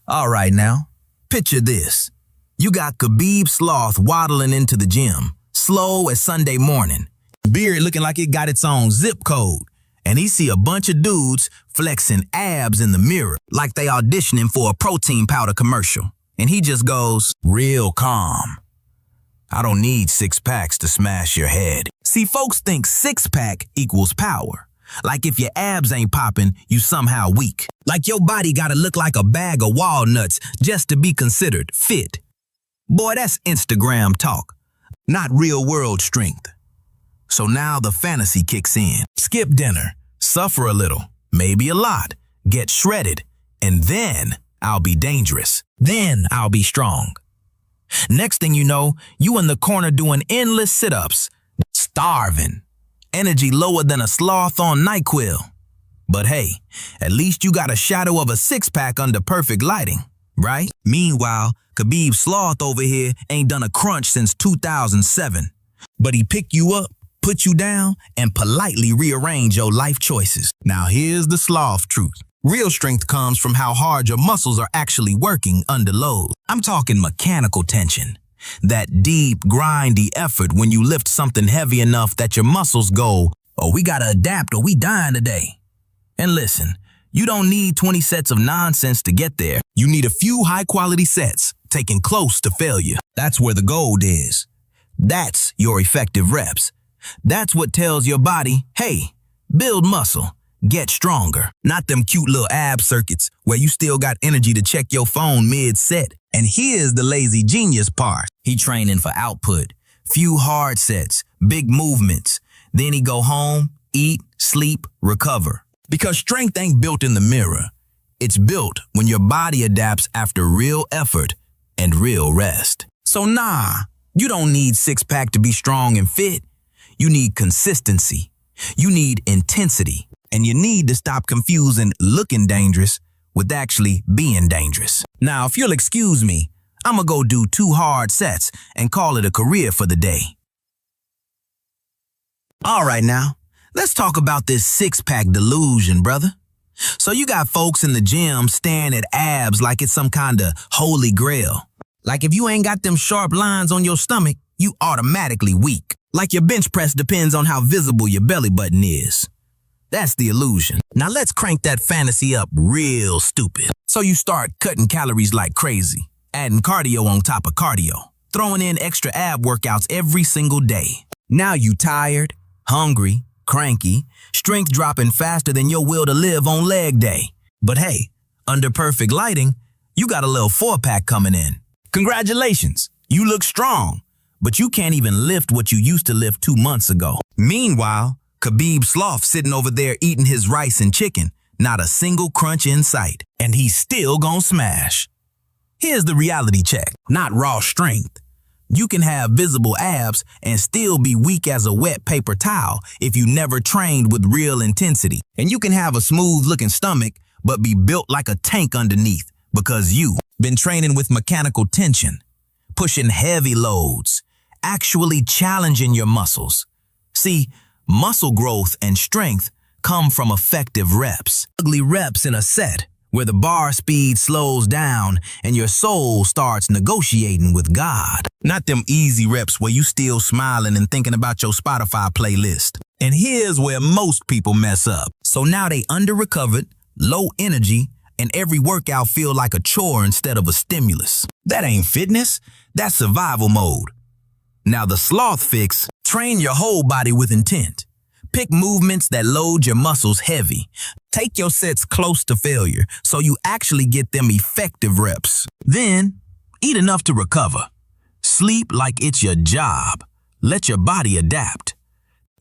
All right now, picture this. You got Khabib Sloth waddling into the gym, slow as Sunday morning, beard looking like it got its own zip code, and he see a bunch of dudes flexing abs in the mirror like they auditioning for a protein powder commercial. And he just goes, real calm. I don't need 6 packs to smash your head. See, folks think 6-pack equals power. Like if your abs ain't popping, you somehow weak. Like your body gotta look like a bag of walnuts just to be considered fit. Boy, that's Instagram talk, not real world strength. So now the fantasy kicks in. Skip dinner, suffer a little, maybe a lot, get shredded, and then I'll be dangerous. Then I'll be strong. Next thing you know, you in the corner doing endless sit-ups, starving. Energy lower than a sloth on NyQuil. But hey, at least you got a shadow of a 6-pack under perfect lighting, right? Meanwhile, Khabib Sloth over here ain't done a crunch since 2007. But he pick you up, put you down, and politely rearrange your life choices. Now here's the sloth truth. Real strength comes from how hard your muscles are actually working under load. I'm talking mechanical tension. That deep, grindy effort when you lift something heavy enough that your muscles go, oh, we gotta adapt or we dying today. And listen, you don't need 20 sets of nonsense to get there. You need a few high-quality sets, taken close to failure. That's where the gold is. That's your effective reps. That's what tells your body, hey, build muscle, get stronger. Not them cute little ab circuits where you still got energy to check your phone mid-set. And here's the lazy genius part. He training for output, few hard sets, big movements. Then he go home, eat, sleep, recover. Because strength ain't built in the mirror. It's built when your body adapts after real effort and real rest. So nah, you don't need 6-pack to be strong and fit. You need consistency. You need intensity. And you need to stop confusing looking dangerous with actually being dangerous. Now, if you'll excuse me, I'ma go do 2 hard sets and call it a career for the day. All right now, let's talk about this 6-pack delusion, brother. So you got folks in the gym staring at abs like it's some kind of holy grail. Like if you ain't got them sharp lines on your stomach, you automatically weak. Like your bench press depends on how visible your belly button is. That's the illusion. Now let's crank that fantasy up real stupid. So you start cutting calories like crazy, adding cardio on top of cardio, throwing in extra ab workouts every single day. Now you tired, hungry, cranky, strength dropping faster than your will to live on leg day. But hey, under perfect lighting, you got a little 4-pack coming in. Congratulations, you look strong, but you can't even lift what you used to lift 2 months ago. Meanwhile, Khabib Sloth sitting over there eating his rice and chicken, not a single crunch in sight, and he's still gonna smash. Here's the reality check, not raw strength. You can have visible abs and still be weak as a wet paper towel if you never trained with real intensity. And you can have a smooth-looking stomach but be built like a tank underneath because you been training with mechanical tension, pushing heavy loads, actually challenging your muscles. See, muscle growth and strength come from effective reps. Ugly reps in a set where the bar speed slows down and your soul starts negotiating with God. Not them easy reps where you still smiling and thinking about your Spotify playlist. And here's where most people mess up. So now they under-recovered, low energy, and every workout feel like a chore instead of a stimulus. That ain't fitness, that's survival mode. Now the sloth fix, train your whole body with intent. Pick movements that load your muscles heavy. Take your sets close to failure so you actually get them effective reps. Then, eat enough to recover. Sleep like it's your job. Let your body adapt.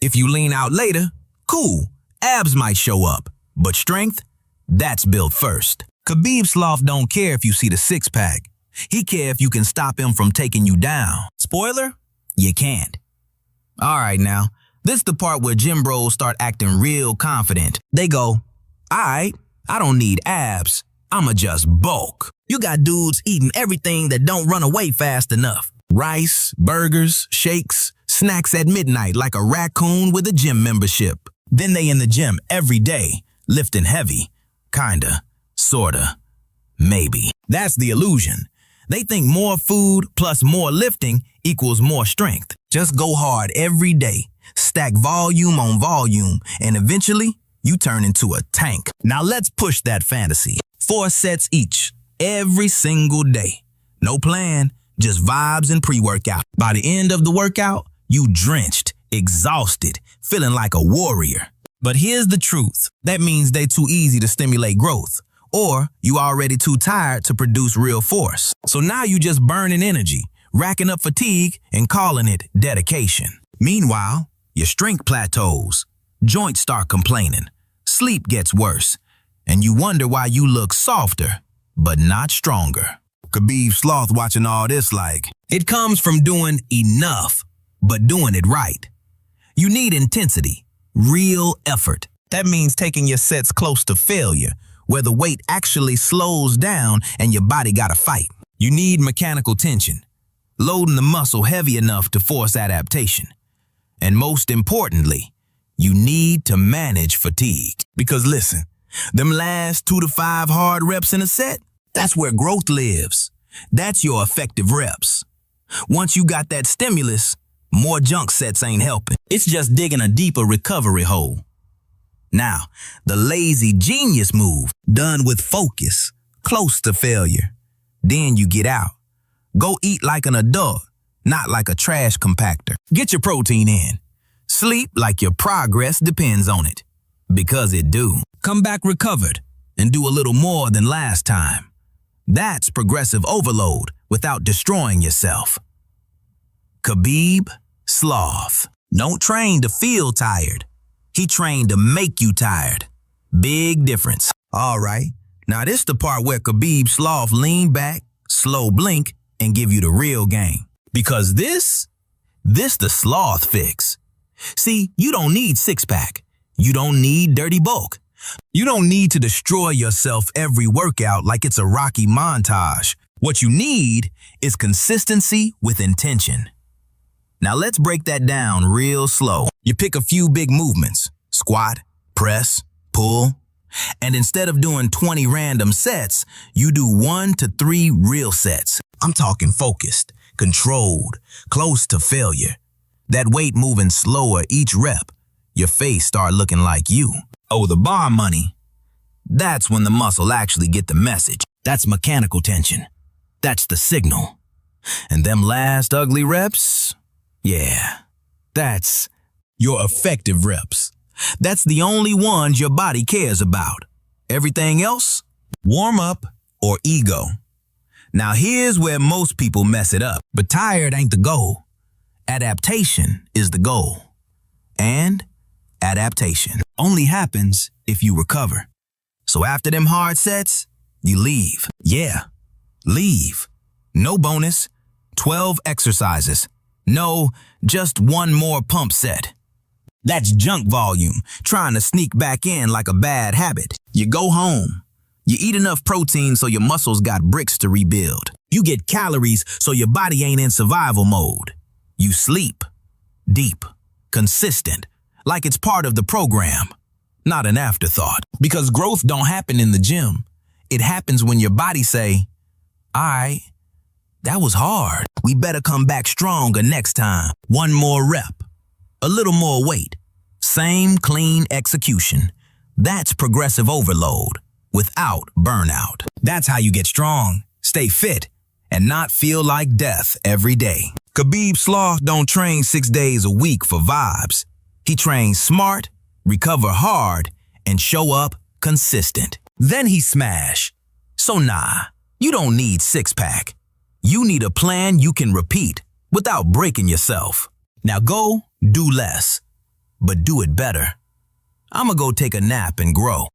If you lean out later, cool, abs might show up. But strength, that's built first. Khabib Sloth don't care if you see the 6-pack. He care if you can stop him from taking you down. Spoiler? You can't. All right now, this the part where gym bros start acting real confident. They go, alright, I don't need abs, I'ma just bulk. You got dudes eating everything that don't run away fast enough. Rice, burgers, shakes, snacks at midnight like a raccoon with a gym membership. Then they in the gym every day, lifting heavy. Kinda, sorta, maybe. That's the illusion. They think more food plus more lifting equals more strength. Just go hard every day, stack volume on volume, and eventually you turn into a tank. Now let's push that fantasy. 4 sets each, every single day. No plan, just vibes and pre-workout. By the end of the workout, you drenched, exhausted, feeling like a warrior. But here's the truth. That means they're too easy to stimulate growth, or you already too tired to produce real force. So now you just burning energy, racking up fatigue, and calling it dedication. Meanwhile, your strength plateaus, joints start complaining, sleep gets worse, and you wonder why you look softer, but not stronger. Khabib Sloth watching all this like, it comes from doing enough, but doing it right. You need intensity, real effort. That means taking your sets close to failure, where the weight actually slows down and your body gotta fight. You need mechanical tension, loading the muscle heavy enough to force adaptation. And most importantly, you need to manage fatigue. Because listen, them last 2 to 5 hard reps in a set, that's where growth lives. That's your effective reps. Once you got that stimulus, more junk sets ain't helping. It's just digging a deeper recovery hole. Now, the lazy genius move, done with focus, close to failure. Then you get out. Go eat like an adult, not like a trash compactor. Get your protein in. Sleep like your progress depends on it. Because it do. Come back recovered and do a little more than last time. That's progressive overload without destroying yourself. Khabib Sloth. Don't train to feel tired. He trained to make you tired. Big difference. All right, now this the part where Khabib Sloth lean back, slow blink, and give you the real game. Because this the Sloth fix. See, you don't need six-pack. You don't need dirty bulk. You don't need to destroy yourself every workout like it's a Rocky montage. What you need is consistency with intention. Now let's break that down real slow. You pick a few big movements, squat, press, pull, and instead of doing 20 random sets, you do 1 to 3 real sets. I'm talking focused, controlled, close to failure. That weight moving slower each rep, your face start looking like you. Oh, the bar money. That's when the muscle actually get the message. That's mechanical tension. That's the signal. And them last ugly reps, yeah, that's your effective reps. That's the only ones your body cares about. Everything else, warm up or ego. Now here's where most people mess it up. But tired ain't the goal. Adaptation is the goal. And adaptation only happens if you recover. So after them hard sets, you leave. Yeah, leave. No bonus, 12 exercises. No, just 1 more pump set. That's junk volume, trying to sneak back in like a bad habit. You go home. You eat enough protein so your muscles got bricks to rebuild. You get calories so your body ain't in survival mode. You sleep. Deep. Consistent. Like it's part of the program, not an afterthought. Because growth don't happen in the gym. It happens when your body say, "Alright, that was hard. We better come back stronger next time. 1 more rep. A little more weight. Same clean execution." That's progressive overload without burnout. That's how you get strong, stay fit, and not feel like death every day. Khabib Sloth don't train 6 days a week for vibes. He trains smart, recover hard, and show up consistent. Then he smash. So nah, you don't need six-pack. You need a plan you can repeat without breaking yourself. Now go do less, but do it better. I'ma go take a nap and grow.